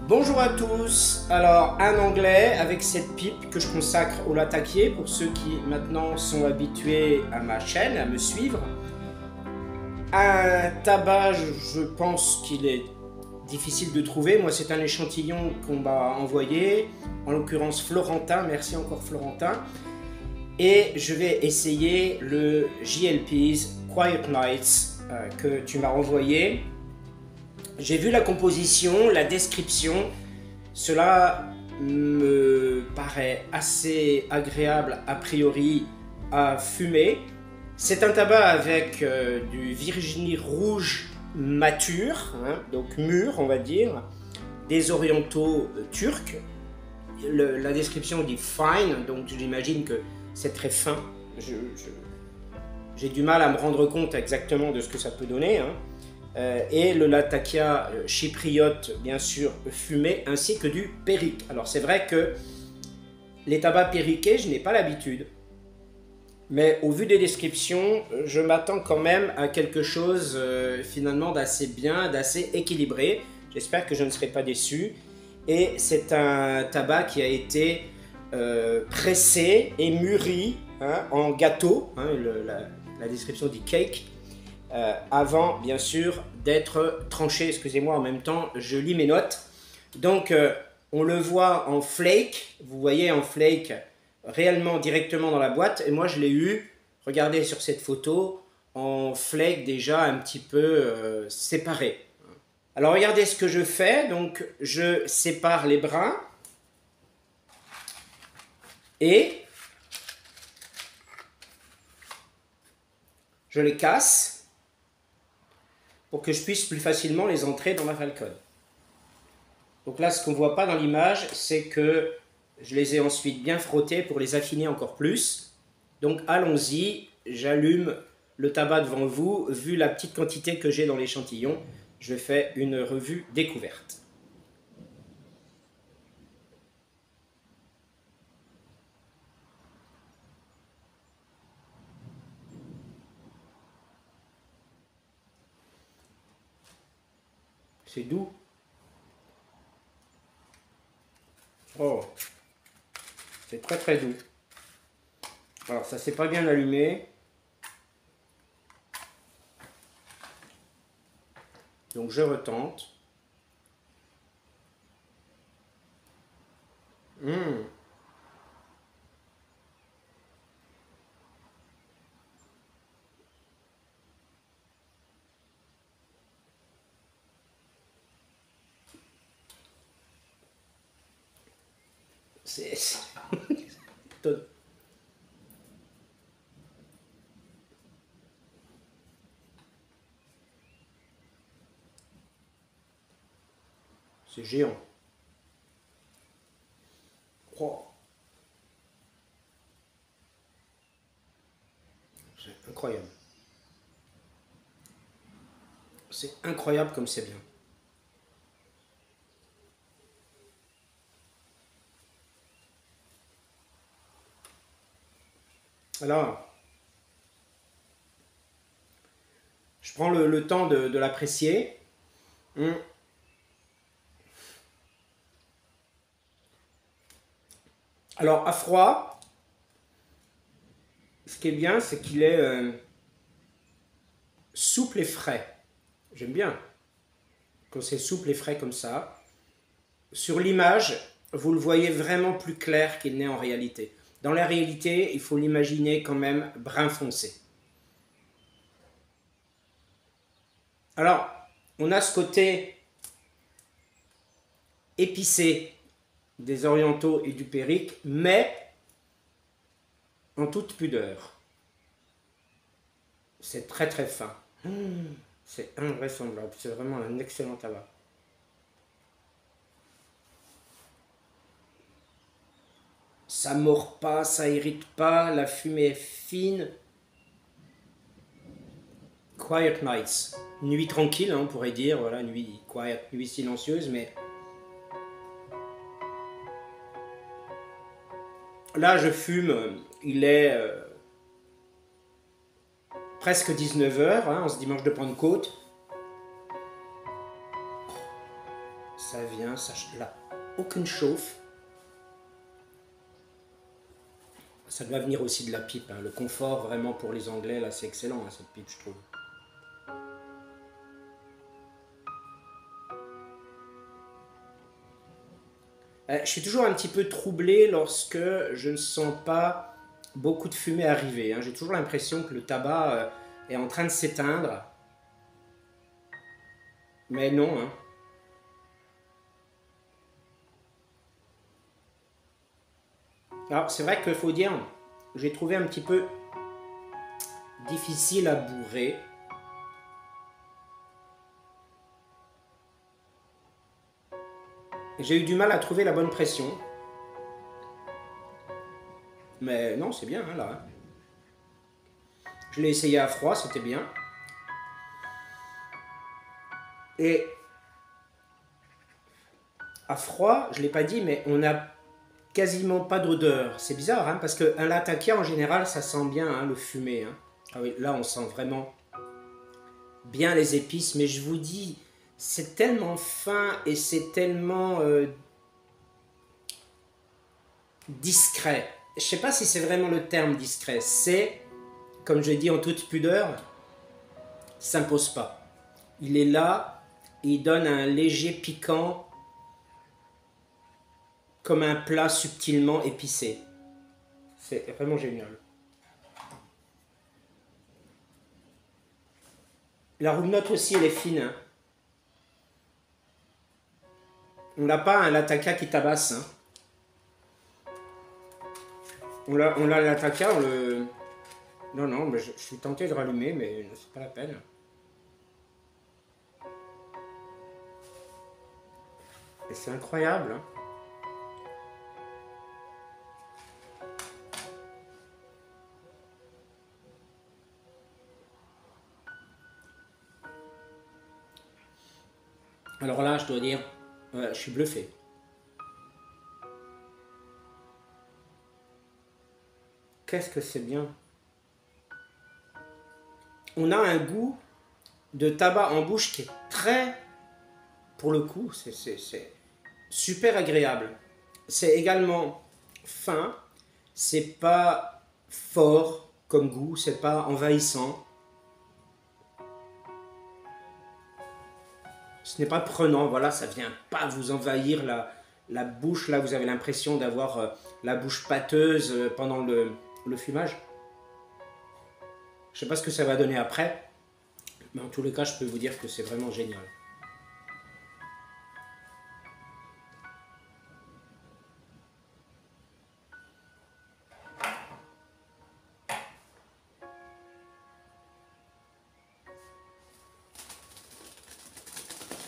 Bonjour à tous, alors un anglais avec cette pipe que je consacre au latakié pour ceux qui maintenant sont habitués à ma chaîne, à me suivre. Un tabac, je pense qu'il est difficile de trouver, moi c'est un échantillon qu'on m'a envoyé, en l'occurrence Florentin, merci encore Florentin. Et je vais essayer le JLP's Quiet Nights que tu m'as envoyé. J'ai vu la composition, la description, cela me paraît assez agréable a priori à fumer. C'est un tabac avec du Virginie rouge mature, hein, donc mûr on va dire, des orientaux turcs. La description dit fine, donc j'imagine que c'est très fin. J'ai du mal à me rendre compte exactement de ce que ça peut donner, hein. Et le latakia chypriote bien sûr fumé ainsi que du périque. Alors c'est vrai que les tabacs périqués je n'ai pas l'habitude, mais au vu des descriptions je m'attends quand même à quelque chose finalement d'assez bien, d'assez équilibré. J'espère que je ne serai pas déçu. Et c'est un tabac qui a été pressé et mûri, hein, en gâteau, hein, la description dit cake. Avant bien sûr d'être tranché, excusez-moi, en même temps je lis mes notes. Donc on le voit en flake, vous voyez en flake réellement directement dans la boîte, et moi je l'ai eu, regardez sur cette photo, en flake déjà un petit peu séparé. Alors regardez ce que je fais, donc je sépare les brins et je les casse pour que je puisse plus facilement les entrer dans ma Falcon. Donc là, ce qu'on ne voit pas dans l'image, c'est que je les ai ensuite bien frottés pour les affiner encore plus. Donc allons-y, j'allume le tabac devant vous. Vu la petite quantité que j'ai dans l'échantillon, je fais une revue découverte. C'est doux. Oh, c'est très très doux. Alors ça s'est pas bien allumé. Donc je retente. C'est géant. Oh. C'est incroyable. C'est incroyable comme c'est bien. Alors, je prends le temps de l'apprécier. Alors, à froid, ce qui est bien, c'est qu'il est souple et frais. J'aime bien quand c'est souple et frais comme ça. Sur l'image, vous le voyez vraiment plus clair qu'il n'est en réalité. Dans la réalité, il faut l'imaginer quand même brun foncé. Alors, on a ce côté épicé des orientaux et du périque, mais en toute pudeur. C'est très très fin. C'est invraisemblable, c'est vraiment un excellent tabac. Ça mord pas, ça irrite pas, la fumée est fine. Quiet nights, nuit tranquille, hein, on pourrait dire, voilà, nuit quiet, nuit silencieuse, mais là je fume, il est presque 19 h, hein, en ce dimanche de Pentecôte. Ça vient, ça, là, aucune chauffe. Ça doit venir aussi de la pipe, hein. Le confort, vraiment, pour les Anglais, là, c'est excellent, hein, cette pipe, je trouve. Je suis toujours un petit peu troublé lorsque je ne sens pas beaucoup de fumée arriver, hein. J'ai toujours l'impression que le tabac est en train de s'éteindre. Mais non, hein. Alors, c'est vrai qu'il faut dire, j'ai trouvé un petit peu difficile à bourrer. J'ai eu du mal à trouver la bonne pression. Mais non, c'est bien, hein, là. Je l'ai essayé à froid, c'était bien. Et à froid, je ne l'ai pas dit, mais on n'a quasiment pas d'odeur. C'est bizarre, hein, parce qu'un latakia, en général, ça sent bien, hein, le fumé, hein. Ah oui, là, on sent vraiment bien les épices, mais je vous dis, c'est tellement fin et c'est tellement discret. Je ne sais pas si c'est vraiment le terme discret. C'est, comme je dis en toute pudeur, il s'impose pas. Il est là, il donne un léger piquant, comme un plat subtilement épicé. C'est vraiment génial. La rougnot aussi, elle est fine, hein. On n'a pas un latakia qui tabasse, hein. On l'a latakia, on le... Non, non, mais je suis tenté de rallumer, mais c'est pas la peine. Et c'est incroyable, hein. Alors là, je dois dire, je suis bluffé. Qu'est-ce que c'est bien. On a un goût de tabac en bouche qui est très, pour le coup, c'est super agréable. C'est également fin, c'est pas fort comme goût, c'est pas envahissant. Ce n'est pas prenant, voilà, ça vient pas vous envahir la bouche. Là, vous avez l'impression d'avoir la bouche pâteuse pendant le fumage. Je sais pas ce que ça va donner après, mais en tous les cas, je peux vous dire que c'est vraiment génial.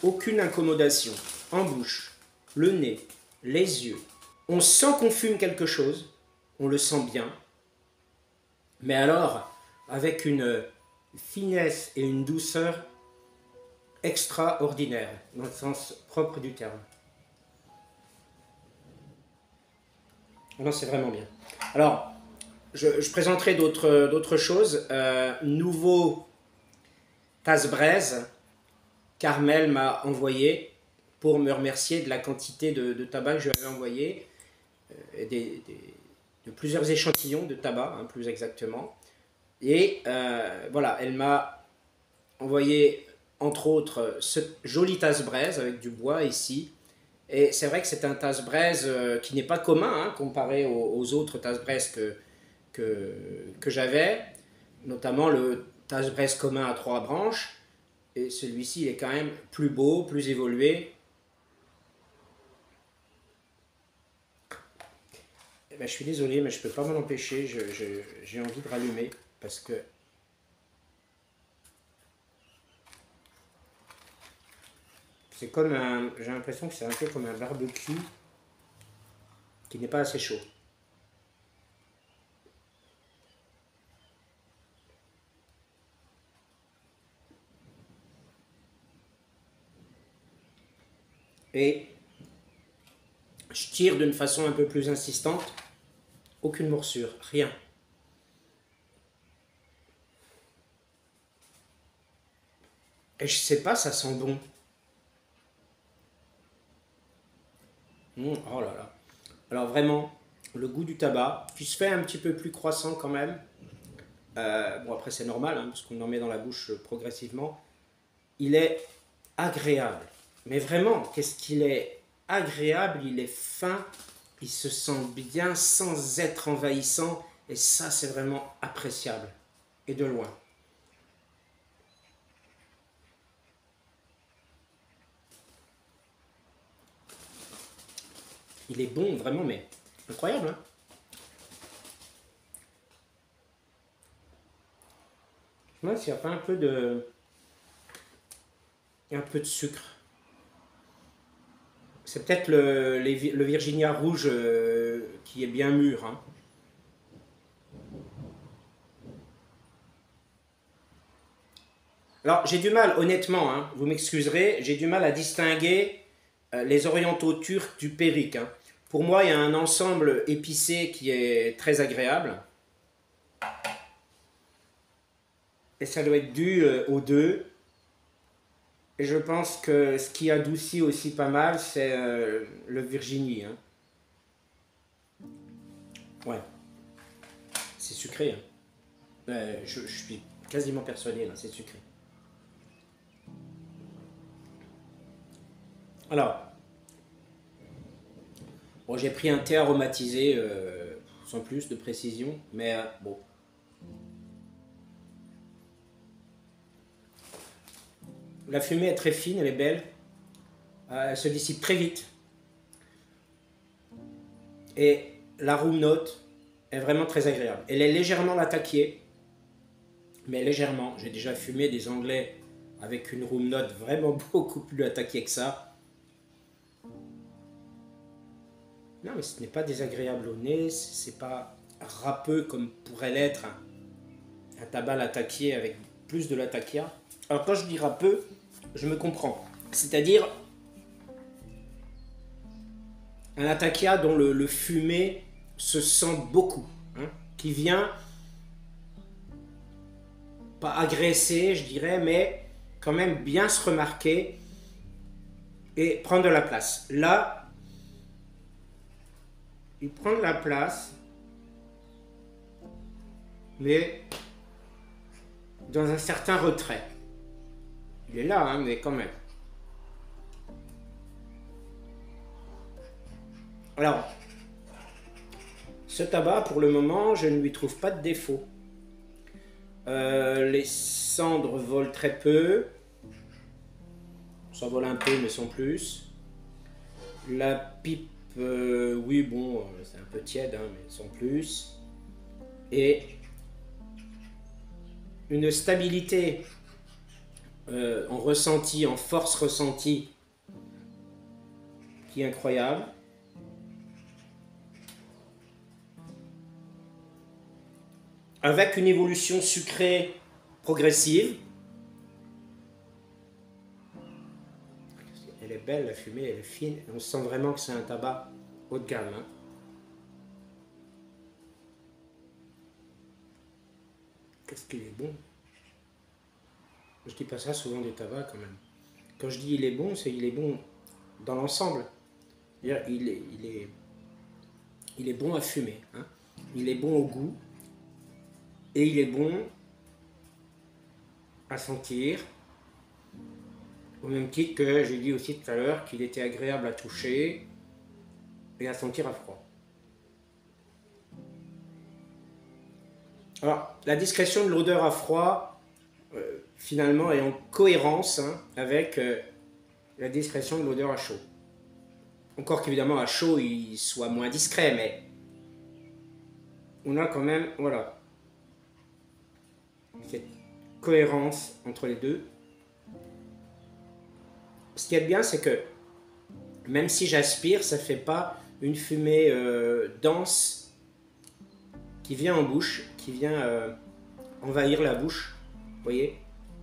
Aucune incommodation en bouche, le nez, les yeux. On sent qu'on fume quelque chose, on le sent bien, mais alors avec une finesse et une douceur extraordinaire, dans le sens propre du terme. Non, c'est vraiment bien. Alors, je présenterai d'autres choses. Nouveau tasse-braise, Carmel m'a envoyé pour me remercier de la quantité de tabac que je lui avais envoyé, de plusieurs échantillons de tabac, hein, plus exactement. Et voilà, elle m'a envoyé entre autres ce joli tasse-braise avec du bois ici. Et c'est vrai que c'est un tasse-braise qui n'est pas commun, hein, comparé aux autres tasse-braise que j'avais, notamment le tasse-braise commun à 3 branches. Et celui-ci, il est quand même plus beau, plus évolué. Eh ben, je suis désolé, mais je ne peux pas m'en empêcher. J'ai envie de rallumer parce que c'est comme un... J'ai l'impression que c'est un peu comme un barbecue qui n'est pas assez chaud. Et je tire d'une façon un peu plus insistante. Aucune morsure, rien. Et je sais pas, ça sent bon. Oh là là. Alors vraiment, le goût du tabac, qui se fait un petit peu plus croissant quand même. Bon après c'est normal, hein, parce qu'on en met dans la bouche progressivement. Il est agréable. Mais vraiment, qu'est-ce qu'il est agréable, il est fin, il se sent bien sans être envahissant. Et ça, c'est vraiment appréciable. Et de loin. Il est bon, vraiment, mais incroyable, hein. Je me demande s'il n'y a pas un peu de sucre. C'est peut-être le Virginia rouge qui est bien mûr, hein. Alors, j'ai du mal, honnêtement, hein, vous m'excuserez, j'ai du mal à distinguer les orientaux turcs du périque, hein. Pour moi, il y a un ensemble épicé qui est très agréable. Et ça doit être dû aux deux. Et je pense que ce qui adoucit aussi pas mal, c'est le Virginie, hein. Ouais, c'est sucré, hein. Je suis quasiment persuadé, là, c'est sucré. Alors, bon, j'ai pris un thé aromatisé, sans plus de précision, mais bon. La fumée est très fine, elle est belle, elle se dissipe très vite. Et la room note est vraiment très agréable. Elle est légèrement latakiée, mais légèrement. J'ai déjà fumé des anglais avec une room note vraiment beaucoup plus latakiée que ça. Non, mais ce n'est pas désagréable au nez, c'est pas râpeux comme pourrait l'être un tabac latakié avec plus de latakia. Alors quand je dis râpeux, je me comprends. C'est-à-dire un latakia dont le fumé se sent beaucoup, hein, qui vient pas agresser, je dirais, mais quand même bien se remarquer et prendre de la place. Là, il prend de la place, mais dans un certain retrait. Il est là, hein, mais quand même. Alors, ce tabac, pour le moment, je ne lui trouve pas de défaut. Les cendres volent très peu. Ça vole un peu, mais sans plus. La pipe, oui, bon, c'est un peu tiède, hein, mais sans plus. Et une stabilité en ressenti, en force ressentie, qui est incroyable. Avec une évolution sucrée progressive. Elle est belle, la fumée, elle est fine. On sent vraiment que c'est un tabac haut de gamme, hein. Qu'est-ce qu'il est bon. Je dis pas ça souvent des tabacs quand même. Quand je dis il est bon, c'est il est bon dans l'ensemble. Il est bon à fumer, hein. Il est bon au goût. Et il est bon à sentir. Au même titre que j'ai dit aussi tout à l'heure qu'il était agréable à toucher et à sentir à froid. Alors, la discrétion de l'odeur à froid, finalement, est en cohérence, hein, avec la discrétion de l'odeur à chaud. Encore qu'évidemment, à chaud, il soit moins discret, mais on a quand même, voilà, cette cohérence entre les deux. Ce qui est bien, c'est que même si j'aspire, ça ne fait pas une fumée dense qui vient en bouche, qui vient envahir la bouche. Vous voyez,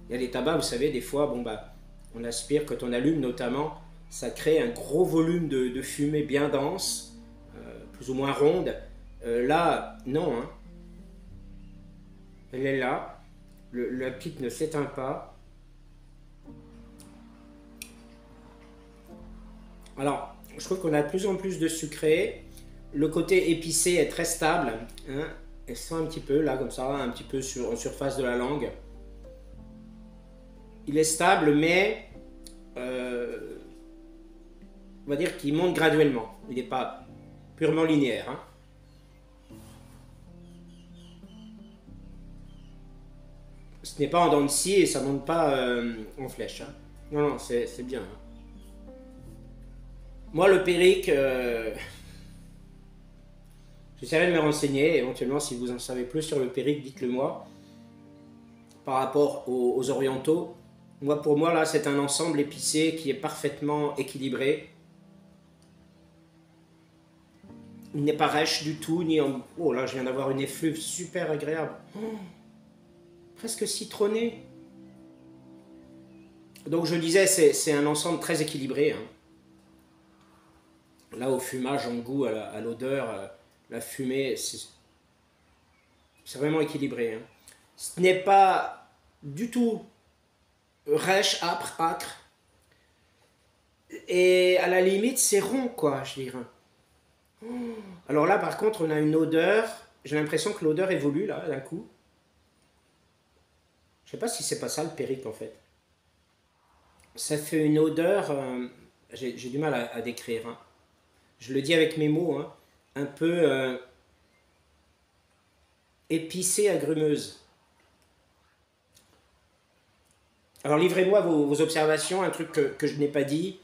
il y a des tabacs, vous savez, des fois, bon bah, on aspire, quand on allume notamment, ça crée un gros volume de fumée bien dense, plus ou moins ronde. Là, non, hein. Elle est là. La pipe ne s'éteint pas. Alors, Je trouve qu'on a de plus en plus de sucré. Le côté épicé est très stable. Hein. Elle sent un petit peu, là, comme ça, un petit peu en surface de la langue. Il est stable, mais on va dire qu'il monte graduellement. Il n'est pas purement linéaire. Hein. Ce n'est pas en dents de scie et ça ne monte pas en flèche. Hein. Non, non, c'est bien. Hein. Moi, le Périque, j'essaierai de me renseigner. Éventuellement, si vous en savez plus sur le Périque, dites-le moi. Par rapport aux orientaux, moi, pour moi, là, c'est un ensemble épicé qui est parfaitement équilibré. Il n'est pas rêche du tout, ni en... Oh là, je viens d'avoir une effluve super agréable. Oh, presque citronnée. Donc je disais, c'est un ensemble très équilibré. Hein. Là, au fumage, en goût, à l'odeur, la fumée, c'est vraiment équilibré. Hein. Ce n'est pas du tout rêche, âpre, acre. Et à la limite, c'est rond, quoi, je dirais. Alors là, par contre, on a une odeur. J'ai l'impression que l'odeur évolue, là, d'un coup. Je sais pas si c'est pas ça, le Périque, en fait. Ça fait une odeur... j'ai du mal à décrire. Hein. Je le dis avec mes mots. Hein, un peu épicée, agrumeuse. Alors, livrez-moi vos observations. Un truc que je n'ai pas dit.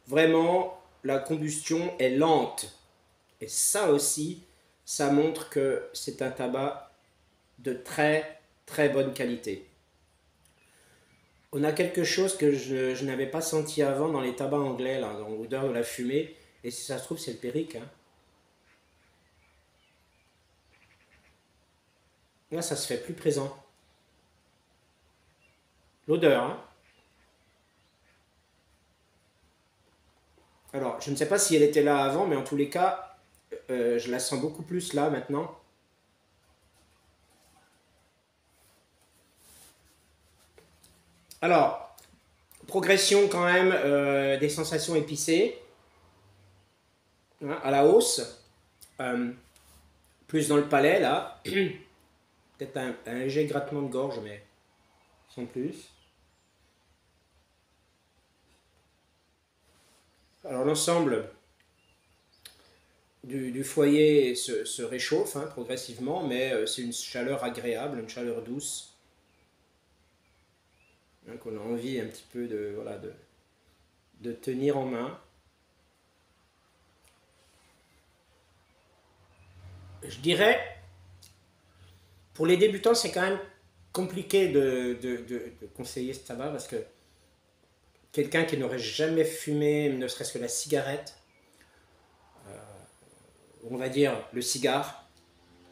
Vraiment, la combustion est lente. Et ça aussi, ça montre que c'est un tabac de très très bonne qualité. On a quelque chose que je n'avais pas senti avant dans les tabacs anglais, là, dans l'odeur de la fumée. Et si ça se trouve, c'est le Périque. Hein. Là, ça se fait plus présent. L'odeur. Hein. Alors, je ne sais pas si elle était là avant, mais en tous les cas, je la sens beaucoup plus là maintenant. Alors, progression quand même des sensations épicées, hein, à la hausse, plus dans le palais là, peut-être un léger grattement de gorge, mais sans plus. Alors l'ensemble du foyer se réchauffe hein, progressivement, mais c'est une chaleur agréable, une chaleur douce, hein, qu'on a envie un petit peu voilà, de tenir en main. Je dirais, pour les débutants, c'est quand même compliqué de conseiller ce tabac parce que quelqu'un qui n'aurait jamais fumé, ne serait-ce que la cigarette, on va dire le cigare,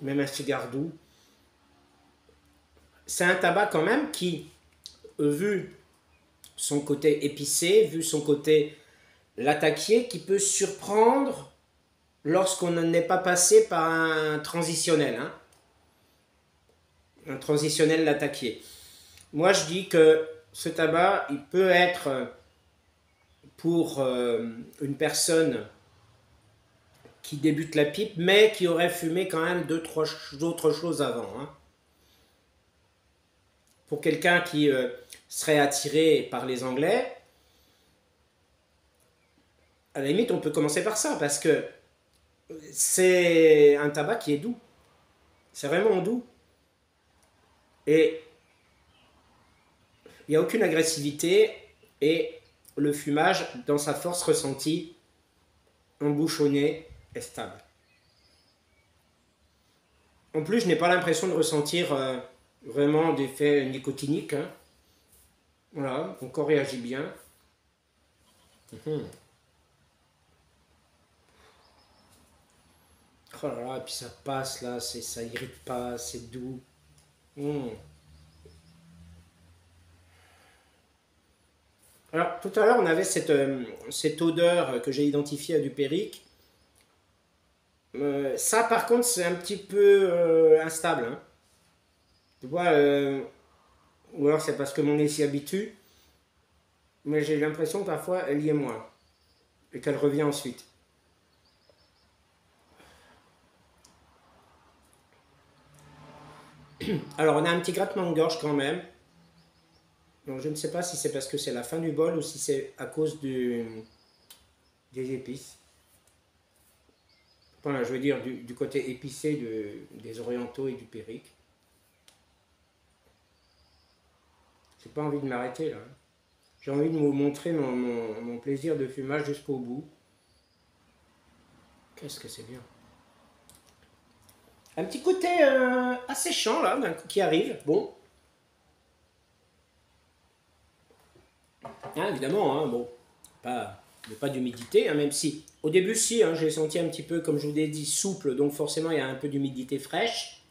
même un cigare doux, c'est un tabac quand même qui, vu son côté épicé, vu son côté latakié, qui peut surprendre lorsqu'on n'est pas passé par un transitionnel. Hein, un transitionnel latakié. Moi, je dis que ce tabac, il peut être pour une personne qui débute la pipe, mais qui aurait fumé quand même 2-3 autres choses avant. Hein. Pour quelqu'un qui serait attiré par les Anglais, à la limite, on peut commencer par ça, parce que c'est un tabac qui est doux. C'est vraiment doux. Et il n'y a aucune agressivité, et le fumage, dans sa force ressentie, en bouche au nez, est stable. En plus, je n'ai pas l'impression de ressentir vraiment d'effet nicotinique. Hein. Voilà, mon corps réagit bien. Oh là là, et puis ça passe là, ça irrite pas, c'est doux. Alors, tout à l'heure, on avait cette odeur que j'ai identifiée à du Périque. Ça, par contre, c'est un petit peu instable. Hein. Tu vois, ou alors c'est parce que mon nez s'y habitue, mais j'ai l'impression que parfois elle y est moins. et qu'elle revient ensuite. Alors, on a un petit grattement de gorge quand même. Donc, je ne sais pas si c'est parce que c'est la fin du bol ou si c'est à cause des épices. Voilà, je veux dire du côté épicé des orientaux et du Périque. J'ai pas envie de m'arrêter là. J'ai envie de vous montrer mon plaisir de fumage jusqu'au bout. Qu'est-ce que c'est bien. Un petit côté asséchant là, qui arrive. Bon. Hein, évidemment, hein, bon. Pas d'humidité, hein, même si au début si, hein, j'ai senti un petit peu, comme je vous l'ai dit, souple, donc forcément il y a un peu d'humidité fraîche.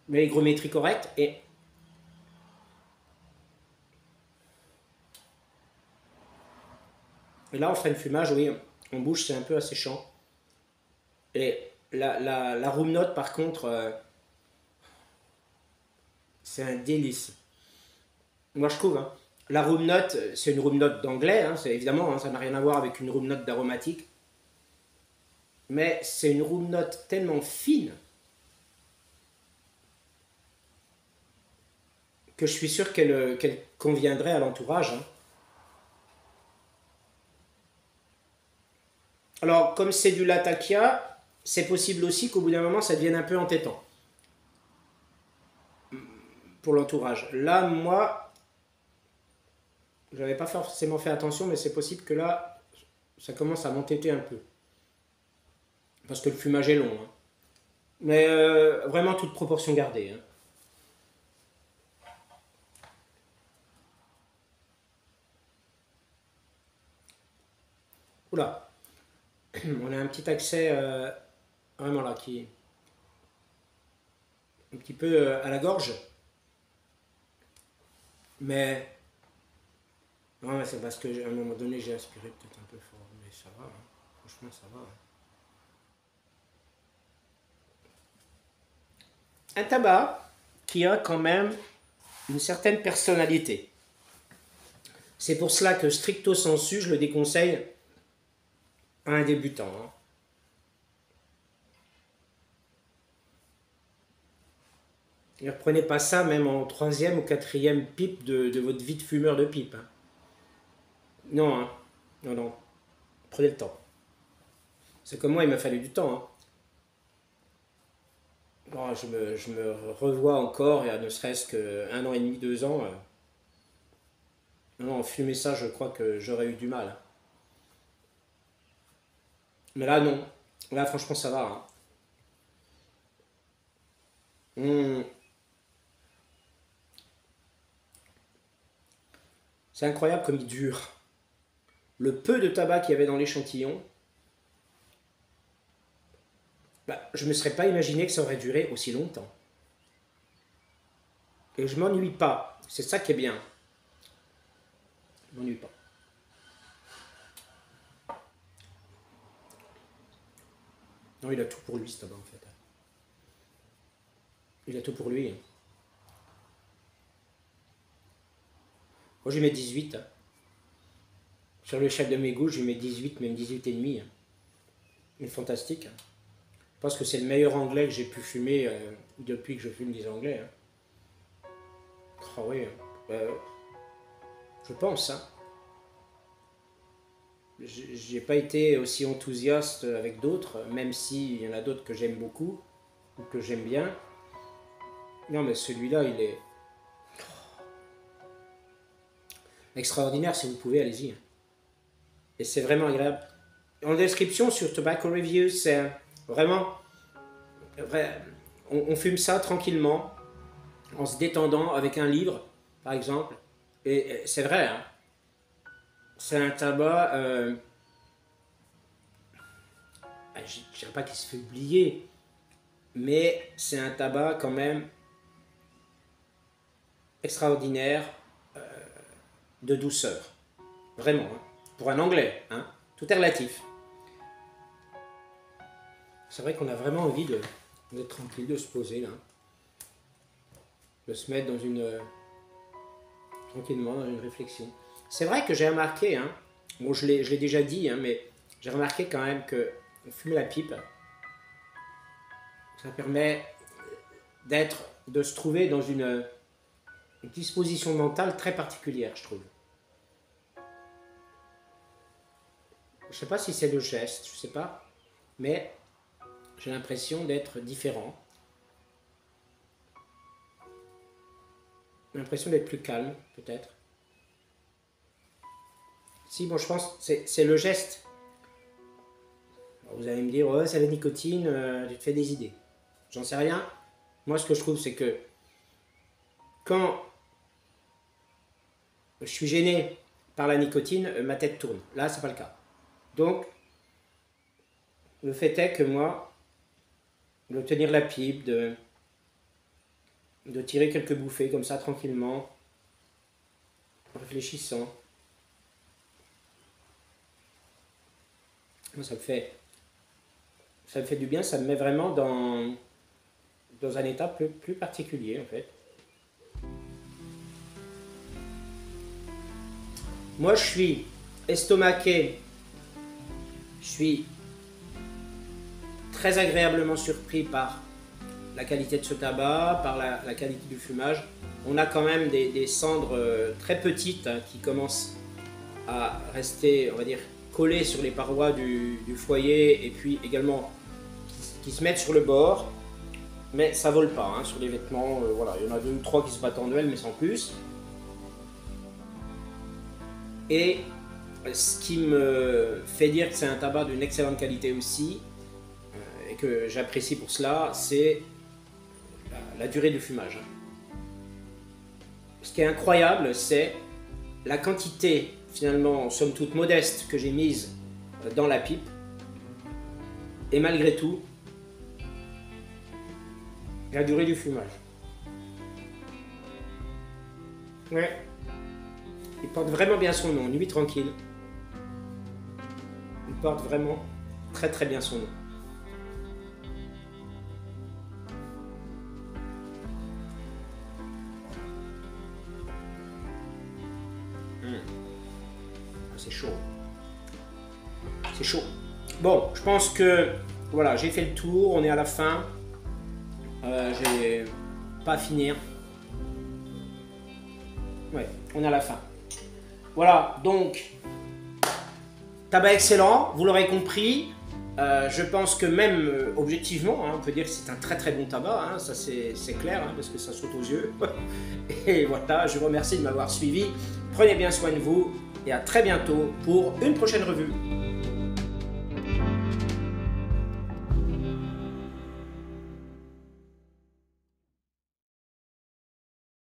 Mais hygrométrie correcte et là, en fin de fumage, oui, en bouche, c'est un peu asséchant. Et la room note, par contre, c'est un délice. Moi, je trouve, hein. La room note, c'est une room note d'anglais, hein, évidemment, hein, ça n'a rien à voir avec une room note d'aromatique. Mais c'est une room note tellement fine que je suis sûr qu'elle conviendrait à l'entourage. Hein. Alors, comme c'est du Latakia, c'est possible aussi qu'au bout d'un moment, ça devienne un peu entêtant pour l'entourage. Là, moi, j'avais pas forcément fait attention, mais c'est possible que là, ça commence à m'entêter un peu. Parce que le fumage est long. Hein. Mais vraiment toute proportion gardée. Hein. Oula, on a un petit accès vraiment là qui est un petit peu à la gorge. Mais non, c'est parce qu'à un moment donné j'ai aspiré peut-être un peu fort. Mais ça va, hein. Franchement ça va. Hein. Un tabac qui a quand même une certaine personnalité. C'est pour cela que stricto sensu, je le déconseille à un débutant. Hein. Ne reprenez pas ça même en troisième ou quatrième pipe de votre vie de fumeur de pipe. Hein. Non, hein. Non, non. Prenez le temps. C'est comme moi, il m'a fallu du temps. Hein. Oh, je me revois encore, il y a ne serait-ce qu'un an et demi, 2 ans. Non, fumer ça, je crois que j'aurais eu du mal. Hein. Mais là, non. Là, franchement, ça va. Hein. C'est incroyable comme il dure. Le peu de tabac qu'il y avait dans l'échantillon, je ne me serais pas imaginé que ça aurait duré aussi longtemps. Et je m'ennuie pas. C'est ça qui est bien. Je m'ennuie pas. Non, il a tout pour lui, ce tabac, en fait. Il a tout pour lui. Hein. Moi, je lui mets 18. Hein. Sur le chef de mes goûts, je lui mets 18, même 18 et demi. Hein. Il est fantastique. Hein. Je pense que c'est le meilleur anglais que j'ai pu fumer depuis que je fume des anglais. Hein. Oh oui. Je pense. Hein. J'ai pas été aussi enthousiaste avec d'autres, même s'il y en a d'autres que j'aime beaucoup ou que j'aime bien. Non, mais celui-là, il est extraordinaire. Si vous pouvez, allez-y. Et c'est vraiment agréable. En description sur Tobacco Reviews, c'est vraiment... On fume ça tranquillement, en se détendant avec un livre, par exemple. Et c'est vrai, hein. C'est un tabac... je ne dirais pas qu'il se fait oublier, mais c'est un tabac quand même extraordinaire de douceur. Vraiment, hein. Pour un anglais, hein. Tout est relatif. C'est vrai qu'on a vraiment envie d'être tranquille, de se poser là. De se mettre dans tranquillement dans une réflexion. C'est vrai que j'ai remarqué, hein, Bon, je l'ai déjà dit, hein, mais j'ai remarqué quand même que fumer la pipe, ça permet de se trouver dans une disposition mentale très particulière, je trouve. Je sais pas si c'est le geste, je sais pas, mais j'ai l'impression d'être différent. J'ai l'impression d'être plus calme, peut-être. Si, bon, je pense que c'est le geste. Alors, vous allez me dire, ouais, c'est la nicotine, tu te fais des idées. J'en sais rien. Moi, ce que je trouve, c'est que quand je suis gêné par la nicotine, ma tête tourne. Là, c'est pas le cas. Donc, le fait est que moi, de tenir la pipe, de tirer quelques bouffées comme ça, tranquillement, en réfléchissant, ça me fait du bien, ça me met vraiment dans un état plus particulier, en fait. Moi, je suis estomaqué, je suis très agréablement surpris par la qualité de ce tabac, par la qualité du fumage. On a quand même des cendres très petites, hein, qui commencent à rester, on va dire, collées sur les parois du foyer, et puis également qui se mettent sur le bord. Mais ça vole pas, hein, sur les vêtements. Voilà, il y en a 2 ou 3 qui se battent en duel, mais sans plus. Et ce qui me fait dire que c'est un tabac d'une excellente qualité aussi, et que j'apprécie pour cela, c'est la durée du fumage. Ce qui est incroyable, c'est la quantité, finalement, somme toute modeste, que j'ai mise dans la pipe. Et malgré tout, la durée du fumage. Ouais. Il porte vraiment bien son nom, Nuit tranquille. Il porte vraiment très très bien son nom. C'est chaud. C'est chaud. Bon, je pense que voilà, j'ai fait le tour, on est à la fin. J'ai pas à finir. Ouais, on est à la fin. Voilà, donc, tabac excellent, vous l'aurez compris. Je pense que même objectivement, hein, on peut dire que c'est un très très bon tabac, hein, ça c'est clair, hein, parce que ça saute aux yeux. Et voilà, je vous remercie de m'avoir suivi. Prenez bien soin de vous et à très bientôt pour une prochaine revue.